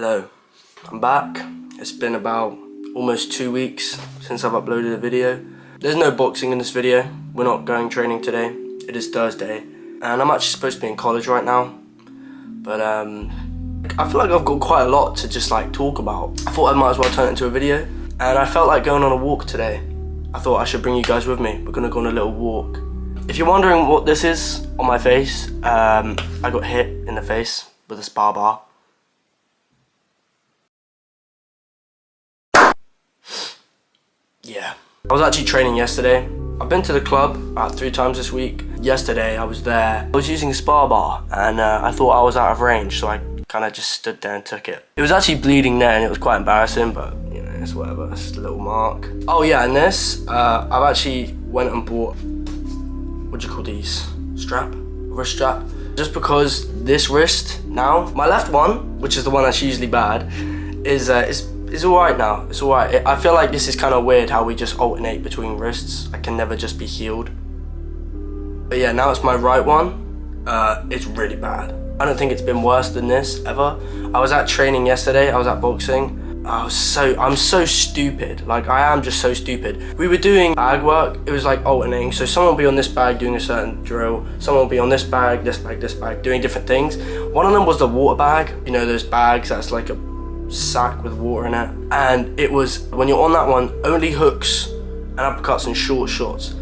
Hello, I'm back. It's been about almost 2 weeks since I've uploaded a video. There's no boxing in this video. We're not going training today. It is Thursday and I'm actually supposed to be in college right now. But I feel like I've got quite a lot to just like talk about. I thought I might as well turn it into a video, and I felt like going on a walk today. I thought I should bring you guys with me. We're gonna go on a little walk. If you're wondering what this is on my face, I got hit in the face with a spar bar. Yeah. I was actually training yesterday. I've been to the club about 3 times this week. Yesterday I was there. I was using a spar bar and I thought I was out of range, so I kind of just stood there and took it. It was actually bleeding there and it was quite embarrassing, but you know, it's whatever, it's a little mark. Oh yeah, and this, I've actually went and bought, what do you call these? Wrist strap. Just because this wrist now, my left one, which is the one that's usually bad, is alright now. It's alright. I feel like this is kind of weird how we just alternate between wrists. I can never just be healed. But yeah, now it's my right one. It's really bad. I don't think it's been worse than this ever. I was at training yesterday. I was at boxing. I'm so stupid. Like, I am just so stupid. We were doing bag work. It was like alternating. So someone will be on this bag doing a certain drill. Someone will be on this bag, doing different things. One of them was the water bag. You know, those bags that's like a sack with water in it. And it was, when you're on that one, only hooks and uppercuts and short shots.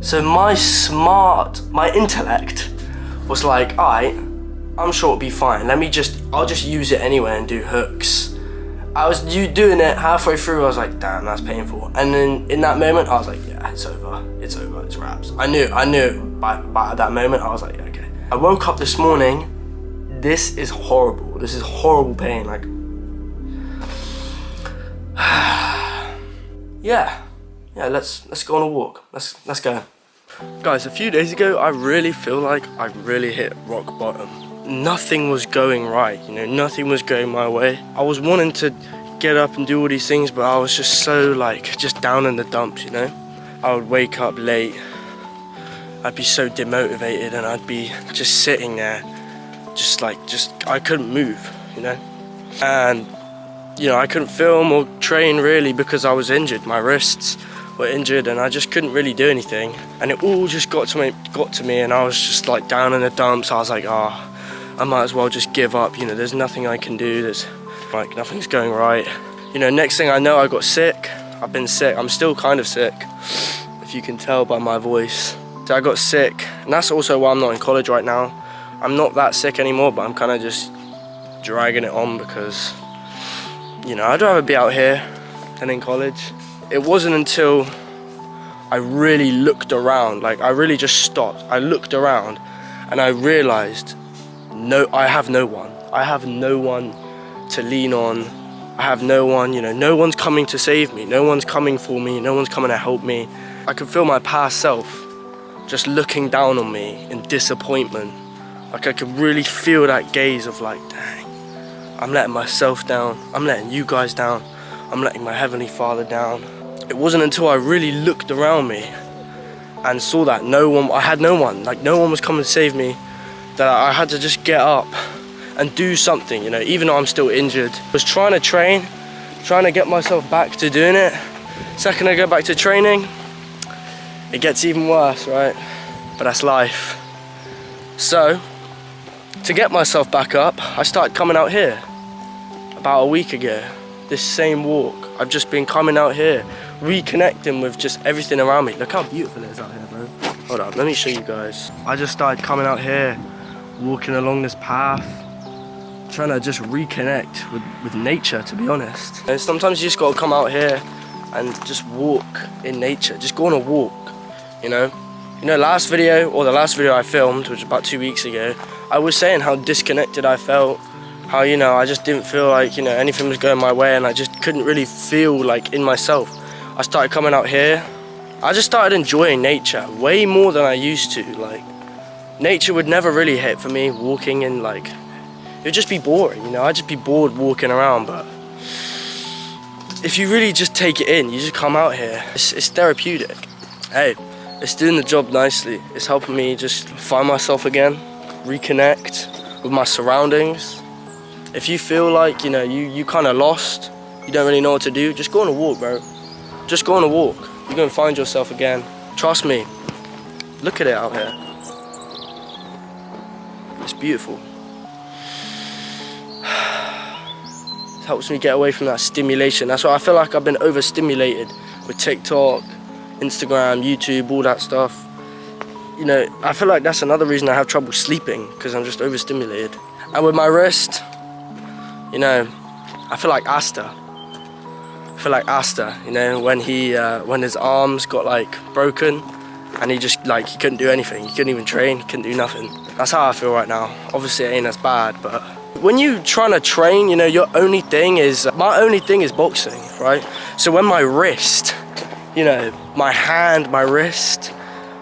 So my intellect was like, alright, I'm sure it'll be fine. I'll just use it anyway and do hooks. I was doing it halfway through, I was like, damn, that's painful. And then in that moment, I was like, yeah, it's over, it's wraps. I knew by that moment, I was like, yeah, okay. I woke up this morning, this is horrible. This is horrible pain, like. yeah, let's go on a walk. Let's go. Guys, a few days ago, I really feel like I really hit rock bottom. Nothing was going right, you know, nothing was going my way. I was wanting to get up and do all these things, but I was just so like, just down in the dumps, you know? I would wake up late, I'd be so demotivated and I'd be just sitting there, I couldn't move, you know? And, you know, I couldn't film or train really because I was injured. My wrists were injured and I just couldn't really do anything. And it all just got to me and I was just like down in the dumps. I was like, I might as well just give up. You know, there's nothing I can do. There's like, nothing's going right. You know, next thing I know, I got sick. I've been sick. I'm still kind of sick, if you can tell by my voice. So I got sick, and that's also why I'm not in college right now. I'm not that sick anymore, but I'm kind of just dragging it on because, you know, I'd rather be out here than in college. It wasn't until I really looked around, like I really just stopped. I looked around and I realized, no, I have no one. I have no one to lean on. I have no one, you know, no one's coming to save me. No one's coming for me. No one's coming to help me. I could feel my past self just looking down on me in disappointment. Like I could really feel that gaze of like, dang, I'm letting myself down. I'm letting you guys down. I'm letting my Heavenly Father down. It wasn't until I really looked around me and saw that I had no one, like no one was coming to save me, that I had to just get up and do something, you know, even though I'm still injured. I was trying to train, trying to get myself back to doing it. Second I go back to training, it gets even worse, right? But that's life. So, to get myself back up, I started coming out here about a week ago. This same walk, I've just been coming out here, reconnecting with just everything around me. Look how beautiful it is out here, bro. Hold up, let me show you guys. I just started coming out here, walking along this path, trying to just reconnect with nature, to be honest. And sometimes you just gotta come out here and just walk in nature, just go on a walk, you know? You know, the last video I filmed, which was about 2 weeks ago, I was saying how disconnected I felt, how, you know, I just didn't feel like, you know, anything was going my way and I just couldn't really feel like in myself. I started coming out here. I just started enjoying nature way more than I used to. Like, nature would never really hit for me, walking in, like, it would just be boring, you know? I'd just be bored walking around, but if you really just take it in, you just come out here, it's therapeutic. Hey, it's doing the job nicely. It's helping me just find myself again, reconnect with my surroundings. If you feel like, you know, you kind of lost, you don't really know what to do, just go on a walk, bro. Just go on a walk. You're going to find yourself again. Trust me. Look at it out here. It's beautiful. It helps me get away from that stimulation. That's why I feel like I've been overstimulated with TikTok, Instagram, YouTube, all that stuff. You know, I feel like that's another reason I have trouble sleeping, because I'm just overstimulated. And with my wrist, you know, I feel like Asta. You know, when his arms got like broken and he just like, he couldn't do anything. He couldn't even train, he couldn't do nothing. That's how I feel right now. Obviously it ain't as bad, but when you trying to train, you know, my only thing is boxing, right? So when my wrist, you know, my hand, my wrist,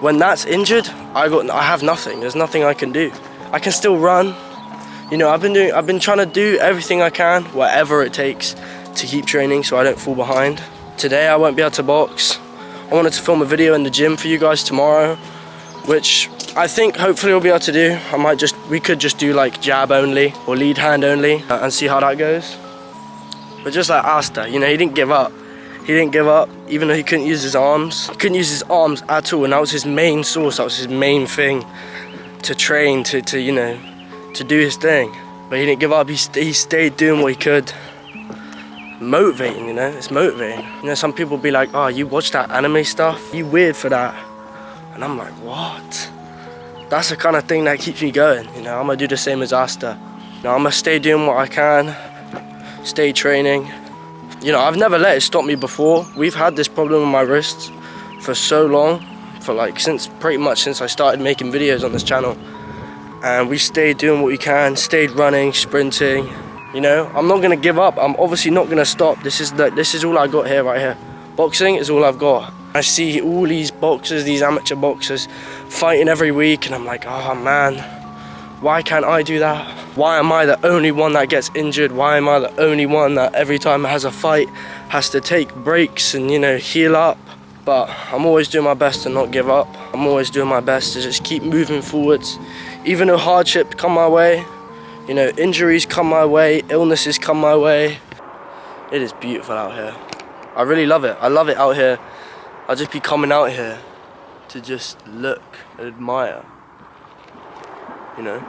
when that's injured, I have nothing. There's nothing I can do. I can still run. You know, I've been trying to do everything I can, whatever it takes, to keep training so I don't fall behind. Today I won't be able to box. I wanted to film a video in the gym for you guys tomorrow, which I think hopefully we'll be able to do. We could just do like jab only or lead hand only and see how that goes. But just like Asta, you know, he didn't give up. He didn't give up, even though he couldn't use his arms. He couldn't use his arms at all, and that was his main source, that was his main thing to train, to you know, to do his thing. But he didn't give up, he stayed doing what he could. Motivating, you know, it's motivating. You know, some people be like, oh, you watch that anime stuff? You weird for that. And I'm like, what? That's the kind of thing that keeps me going, you know, I'm gonna do the same as Asta. You know, I'm gonna stay doing what I can, stay training. You know, I've never let it stop me before. We've had this problem with my wrists for so long, for like pretty much since I started making videos on this channel. And we stayed doing what we can, stayed running, sprinting. You know, I'm not gonna give up. I'm obviously not gonna stop. This is all I got here, right here. Boxing is all I've got. I see all these boxers, these amateur boxers, fighting every week, and I'm like, oh man, why can't I do that? Why am I the only one that gets injured? Why am I the only one that every time it has a fight has to take breaks and, you know, heal up? But I'm always doing my best to not give up. I'm always doing my best to just keep moving forwards. Even though hardship come my way, you know, injuries come my way, illnesses come my way. It is beautiful out here. I really love it. I love it out here. I'll just be coming out here to just look and admire, you know.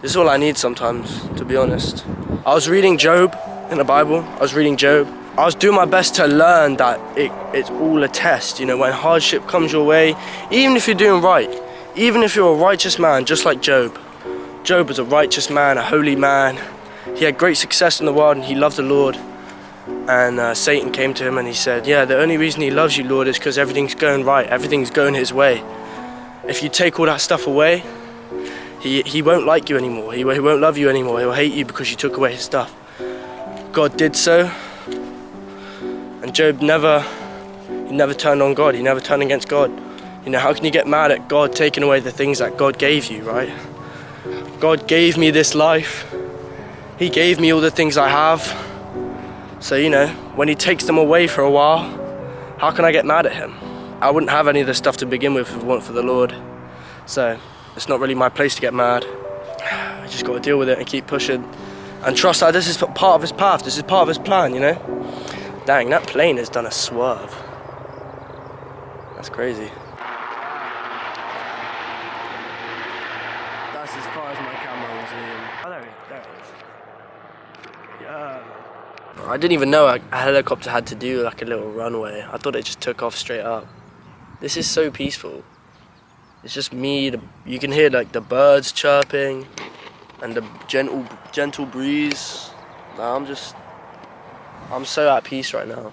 This is all I need sometimes, to be honest. I was reading Job in the Bible. I was doing my best to learn that it's all a test. You know, when hardship comes your way, even if you're doing right, even if you're a righteous man, just like Job. Job was a righteous man, a holy man. He had great success in the world and he loved the Lord. And Satan came to him and he said, yeah, the only reason he loves you, Lord, is because everything's going right. Everything's going his way. If you take all that stuff away, he won't like you anymore. He won't love you anymore. He'll hate you because you took away his stuff. God did so. And Job never turned on God. He never turned against God. You know, how can you get mad at God taking away the things that God gave you, right? God gave me this life. He gave me all the things I have. So, you know, when he takes them away for a while, how can I get mad at him? I wouldn't have any of this stuff to begin with if it weren't for the Lord. So, it's not really my place to get mad. I just got to deal with it and keep pushing. And trust that this is part of his path. This is part of his plan, you know? Dang, that plane has done a swerve. That's crazy. That's as far as my camera will zoom. Oh, there it is. Yeah. I didn't even know a helicopter had to do like a little runway. I thought it just took off straight up. This is so peaceful. It's just me, you can hear like the birds chirping and the gentle breeze. I'm so at peace right now.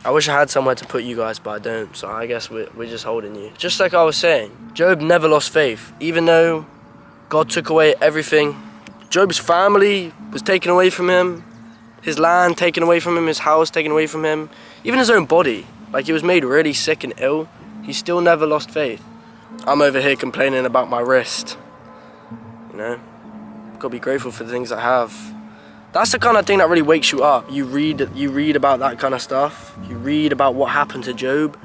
I wish I had somewhere to put you guys, but I don't, so I guess we're just holding you. Just like I was saying, Job never lost faith. Even though God took away everything, Job's family was taken away from him, his land taken away from him, his house taken away from him, even his own body. Like, he was made really sick and ill. He still never lost faith. I'm over here complaining about my wrist. You know, gotta be grateful for the things I have. That's the kind of thing that really wakes you up. You read about that kind of stuff. You read about what happened to Job.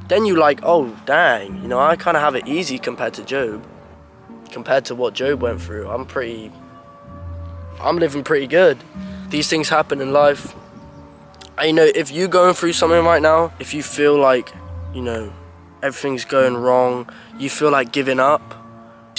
Then you like, oh dang, you know, I kind of have it easy compared to Job. compared to what Job went through, I'm living pretty good. These things happen in life. And, you know, if you're going through something right now, if you feel like, you know, everything's going wrong, you feel like giving up,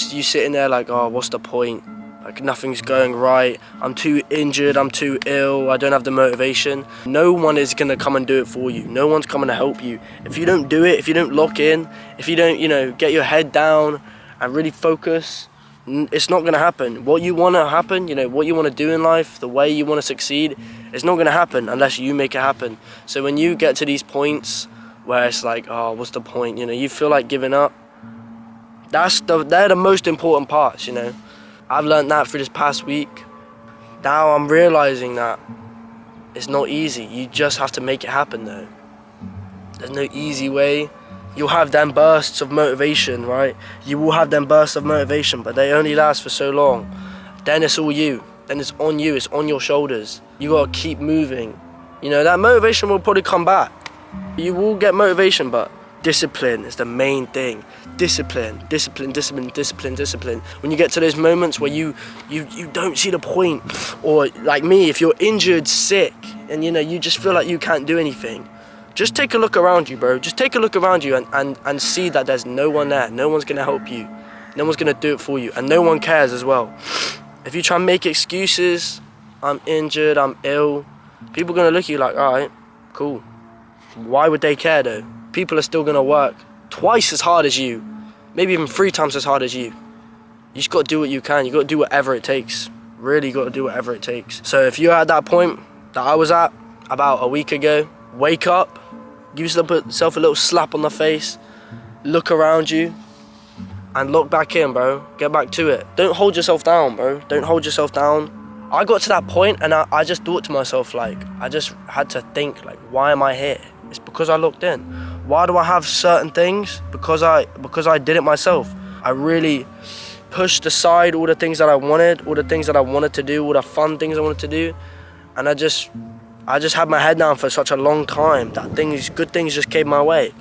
you sitting there like, oh, what's the point? Like, nothing's going right, I'm too injured, I'm too ill, I don't have the motivation. No one is gonna come and do it for you. No one's coming to help you. If you don't do it, if you don't lock in, if you don't, you know, get your head down and really focus, it's not gonna happen. What you wanna happen, you know, what you wanna do in life, the way you wanna succeed, it's not gonna happen unless you make it happen. So when you get to these points where it's like, oh, what's the point? You know, you feel like giving up, they're the most important parts, you know. I've learned that through this past week. Now I'm realizing that it's not easy. You just have to make it happen though. There's no easy way. You'll have them bursts of motivation, right? You will have them bursts of motivation, but they only last for so long. Then it's all you. Then it's on you, it's on your shoulders. You gotta keep moving. You know, that motivation will probably come back. You will get motivation, but discipline is the main thing. Discipline. When you get to those moments where you don't see the point, or like me, if you're injured, sick, and you know, you just feel like you can't do anything, just take a look around you, bro. Just take a look around you and see that there's no one there. No one's gonna help you. No one's gonna do it for you, and no one cares as well. If you try and make excuses, I'm injured, I'm ill, people are gonna look at you like, all right, cool. Why would they care though? People are still gonna work twice as hard as you, maybe even 3 times as hard as you. You just gotta do what you can. You gotta do whatever it takes. Really gotta do whatever it takes. So if you're at that point that I was at about a week ago, wake up, give yourself a little slap on the face, look around you, and look back in, bro. Get back to it. Don't hold yourself down, bro. Don't hold yourself down. I got to that point and I just thought to myself, like, I just had to think, like, why am I here? It's because I looked in. Why do I have certain things? Because I did it myself. I really pushed aside all the things that I wanted, all the things that I wanted to do, all the fun things I wanted to do, and I just had my head down for such a long time that good things just came my way.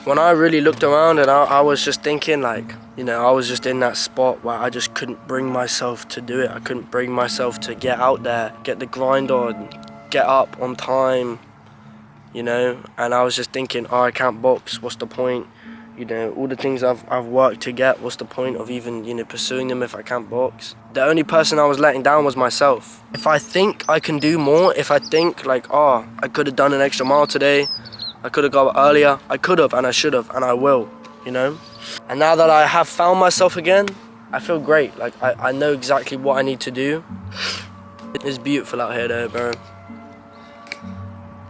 When I really looked around and I was just thinking, like, you know, I was just in that spot where I just couldn't bring myself to do it. I couldn't bring myself to get out there, get the grind on, get up on time, you know, and I was just thinking, oh, I can't box, what's the point? You know, all the things I've worked to get, what's the point of even, you know, pursuing them if I can't box? The only person I was letting down was myself. If I think I can do more, if I think like, oh, I could have done an extra mile today, I could have got earlier, I could have and I should have and I will, you know? And now that I have found myself again, I feel great. Like, I know exactly what I need to do. It's beautiful out here though, bro.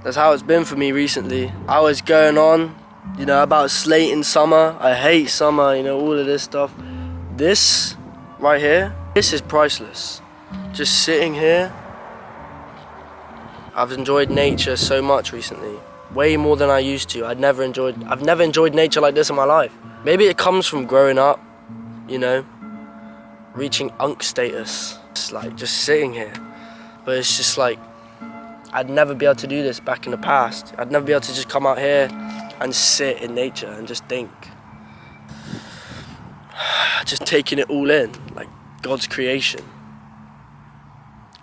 That's how it's been for me recently. I was going on, you know, about slating summer. I hate summer, you know, all of this stuff. This right here, this is priceless. Just sitting here. I've enjoyed nature so much recently. Way more than I used to. I've never enjoyed nature like this in my life. Maybe it comes from growing up, you know, reaching unk status. It's like just sitting here. But it's just like, I'd never be able to do this back in the past. I'd never be able to just come out here and sit in nature and just think. Just taking it all in, like God's creation.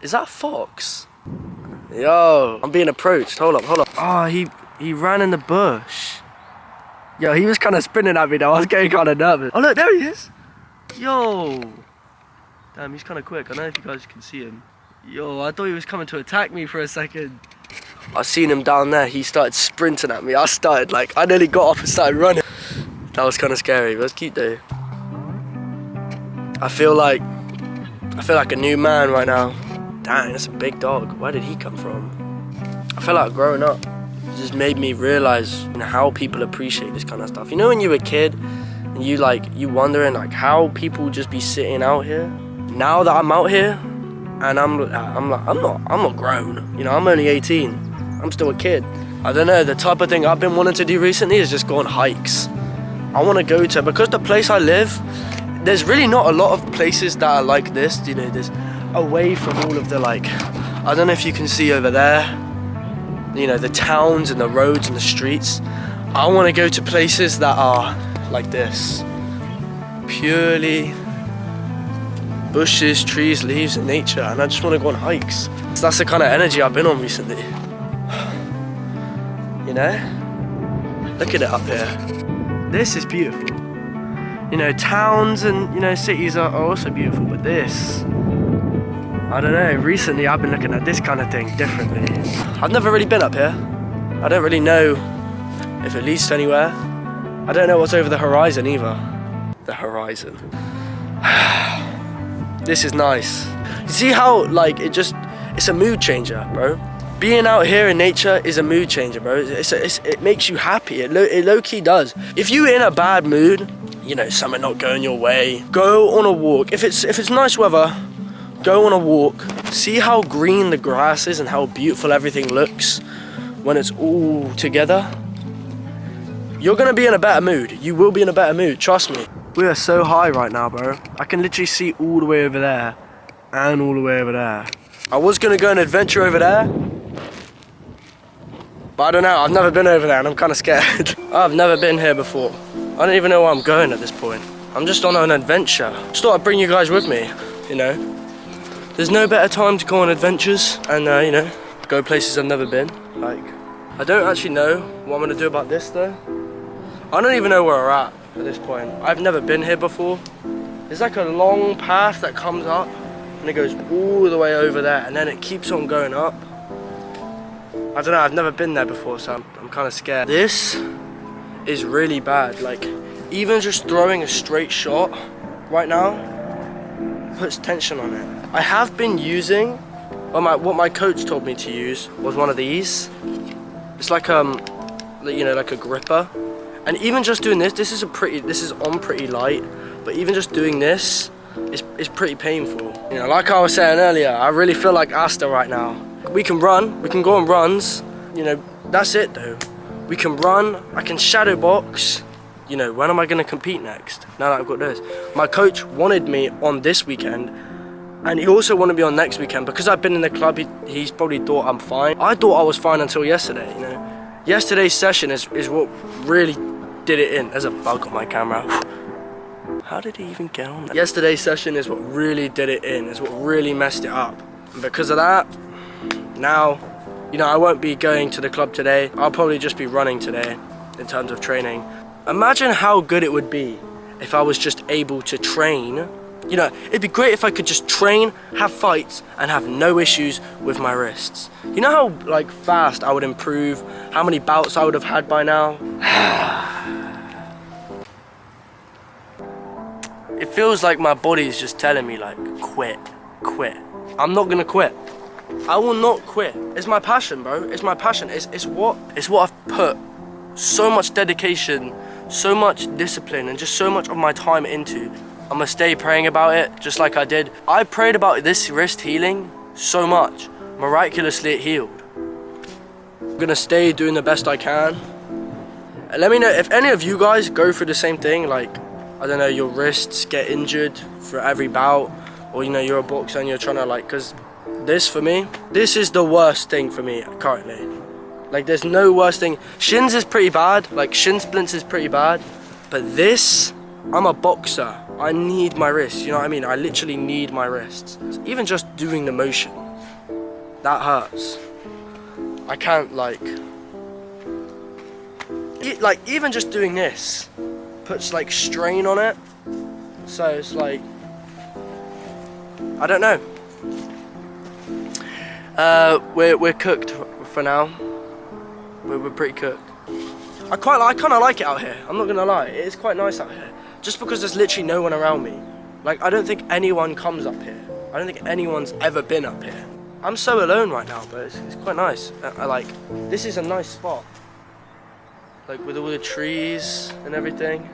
Is that a fox? Yo, I'm being approached. Hold up. Oh, he ran in the bush. Yo, he was kind of spinning at me though. I was getting kind of nervous. Oh look, there he is. Yo. Damn, he's kind of quick. I don't know if you guys can see him. Yo, I thought he was coming to attack me for a second. I seen him down there. He started sprinting at me. I nearly got off and started running. That was kind of scary, but it's cute though. I feel like a new man right now. Dang, that's a big dog. Where did he come from? I feel like growing up, it just made me realize, you know, how people appreciate this kind of stuff. You know, when you were a kid and you wondering like how people just be sitting out here. Now that I'm out here and I'm not grown. You know, I'm only 18. I'm still a kid. I don't know, the type of thing I've been wanting to do recently is just go on hikes. I want to go to, because the place I live, there's really not a lot of places that are like this, you know, there's away from all of the, like, I don't know if you can see over there, you know, the towns and the roads and the streets. I want to go to places that are like this, purely bushes, trees, leaves, and nature, and I just want to go on hikes. So that's the kind of energy I've been on recently. You know? Look at it up here. This is beautiful. You know, towns and, you know, cities are also beautiful, but this, I don't know, recently I've been looking at this kind of thing differently. I've never really been up here. I don't really know if it leads to anywhere. I don't know what's over the horizon either. The horizon. This is nice. You see how, like, it's a mood changer, bro. Being out here in nature is a mood changer, bro. It makes you happy. It low-key does. If you're in a bad mood, you know, something not going your way, go on a walk. If it's nice weather, go on a walk. See how green the grass is and how beautiful everything looks when it's all together. You're gonna be in a better mood. You will be in a better mood, trust me. We are so high right now, bro. I can literally see all the way over there and all the way over there. I was gonna go on an adventure over there, but I don't know, I've never been over there and I'm kind of scared. I've never been here before. I don't even know where I'm going at this point. I'm just on an adventure. Just thought I'd bring you guys with me, you know. There's no better time to go on adventures and, you know, go places I've never been. Like, I don't actually know what I'm gonna do about this though. I don't even know where we're at this point. I've never been here before. There's like a long path that comes up and it goes all the way over there and then it keeps on going up. I don't know, I've never been there before, so I'm kind of scared. This is really bad. Like, even just throwing a straight shot right now puts tension on it. I have been using, what my coach told me to use was one of these. It's like you know, like a gripper. And even just doing this is on pretty light, but even just doing this is pretty painful. You know, like I was saying earlier, I really feel like Asta right now. We can run, we can go on runs, you know, that's it though. We can run, I can shadow box. You know, when am I gonna compete next? Now that I've got this. My coach wanted me on this weekend, and he also wanted me on next weekend. Because I've been in the club, he's probably thought I'm fine. I thought I was fine until yesterday, you know. Yesterday's session is what really did it in. There's a bug on my camera. How did he even get on that? Yesterday's session is what really did it in, is what really messed it up. And because of that, now, you know, I won't be going to the club today. I'll probably just be running today in terms of training. Imagine how good it would be if I was just able to train. You know, it'd be great if I could just train, have fights, and have no issues with my wrists. You know how, like, fast I would improve, how many bouts I would have had by now? It feels like my body's just telling me, like, quit. I'm not gonna quit. I will not quit. It's my passion, bro. It's my passion. It's what I've put so much dedication, so much discipline, and just so much of my time into. I'm gonna stay praying about it, just like I did. I prayed about this wrist healing so much. Miraculously, it healed. I'm gonna stay doing the best I can. And let me know if any of you guys go through the same thing, like, I don't know, your wrists get injured for every bout, or, you know, you're a boxer and you're trying to, like, because this, for me, this is the worst thing for me currently. Like, there's no worse thing. Shins is pretty bad, like, shin splints is pretty bad, but this, I'm a boxer. I need my wrists, you know what I mean? I literally need my wrists. So even just doing the motion, that hurts. I can't, like, even just doing this puts, like, strain on it. So it's like, I don't know. We're cooked for now. We're pretty cooked. I kind of like it out here. I'm not gonna lie. It is quite nice out here. Just because there's literally no one around me. Like, I don't think anyone comes up here. I don't think anyone's ever been up here. I'm so alone right now, but it's quite nice. I like, this is a nice spot. Like, with all the trees and everything.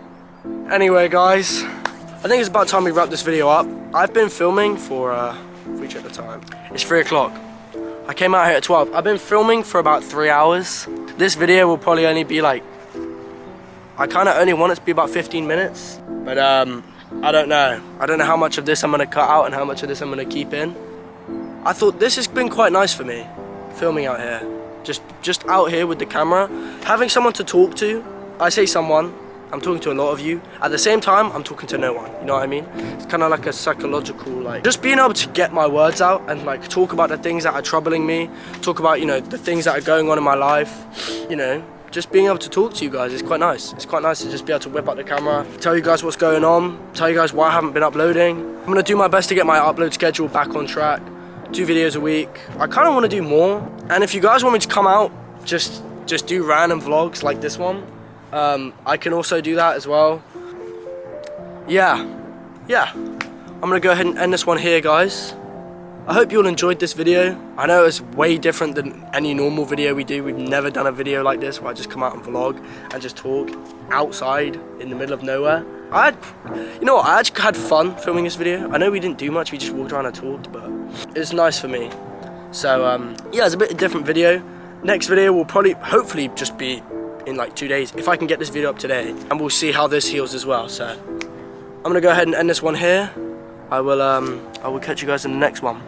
Anyway, guys, I think it's about time we wrap this video up. I've been filming for, if we check the time, it's 3 o'clock. I came out here at 12. I've been filming for about 3 hours. This video will probably only be like, I kind of only want it to be about 15 minutes. But I don't know. I don't know how much of this I'm going to cut out and how much of this I'm going to keep in. I thought this has been quite nice for me, filming out here. Just out here with the camera. Having someone to talk to. I say someone. I'm talking to a lot of you. At the same time, I'm talking to no one, you know what I mean? It's kind of like a psychological, like, just being able to get my words out and like talk about the things that are troubling me, talk about, you know, the things that are going on in my life, you know, just being able to talk to you guys is quite nice. It's quite nice to just be able to whip out the camera, tell you guys what's going on, tell you guys why I haven't been uploading. I'm gonna do my best to get my upload schedule back on track, 2 videos a week. I kind of want to do more, and if you guys want me to come out, just do random vlogs like this one, I can also do that as well. Yeah, I'm gonna go ahead and end this one here, guys. I hope you all enjoyed this video. I know it's way different than any normal video we do. We've never done a video like this where I just come out and vlog and just talk outside in the middle of nowhere. You know what, I actually had fun filming this video. I know we didn't do much, we just walked around and talked, but it's nice for me. So yeah, it's a bit of a different video. Next video will probably, hopefully, just be in like 2 days, if I can get this video up today, and we'll see how this heals as well. So I'm gonna go ahead and end this one here. I will catch you guys in the next one.